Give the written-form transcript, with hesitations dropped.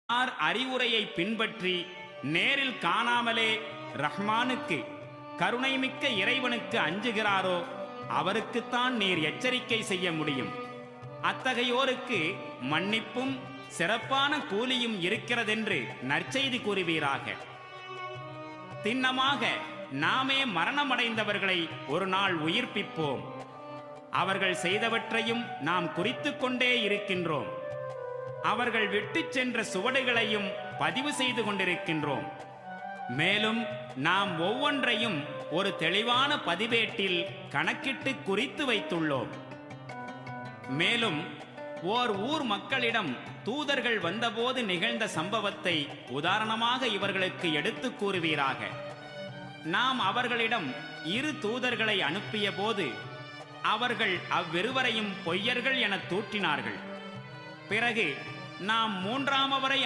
யார் அறிவுரையை பின்பற்றி நேரில் காணாமலே ரஹ்மானுக்கு, கருணைமிக்க இறைவனுக்கு அஞ்சுகிறாரோ அவருக்குத்தான் நீர் எச்சரிக்கை செய்ய முடியும். அத்தகையோருக்கு மன்னிப்பும் சிறப்பான கூலியும் இருக்கிறதென்று நற்செய்தி கூறுவீராக. திண்ணமாக நாமே மரணமடைந்தவர்களை ஒரு நாள் உயிர்ப்பிப்போம். அவர்கள் செய்தவற்றையும் நாம் குறித்துக் கொண்டே இருக்கின்றோம். அவர்கள் விட்டுச் சென்ற சுவடுகளையும் பதிவு செய்து கொண்டிருக்கின்றோம். மேலும் நாம் ஒவ்வொன்றையும் ஒரு தெளிவான பதிவேட்டில் கணக்கிட்டு குறித்து வைத்துள்ளோம். மேலும் ஓர் ஊர் மக்களிடம் தூதர்கள் வந்தபோது நிகழ்ந்த சம்பவத்தை உதாரணமாக இவர்களுக்கு எடுத்து கூறுவீராக. நாம் அவர்களிடம் 2 தூதர்களை அனுப்பிய போது அவர்கள் அவ்விருவரையும் பொய்யர்கள் என தூற்றினார்கள். பிறகு நாம் 3ஆமவரை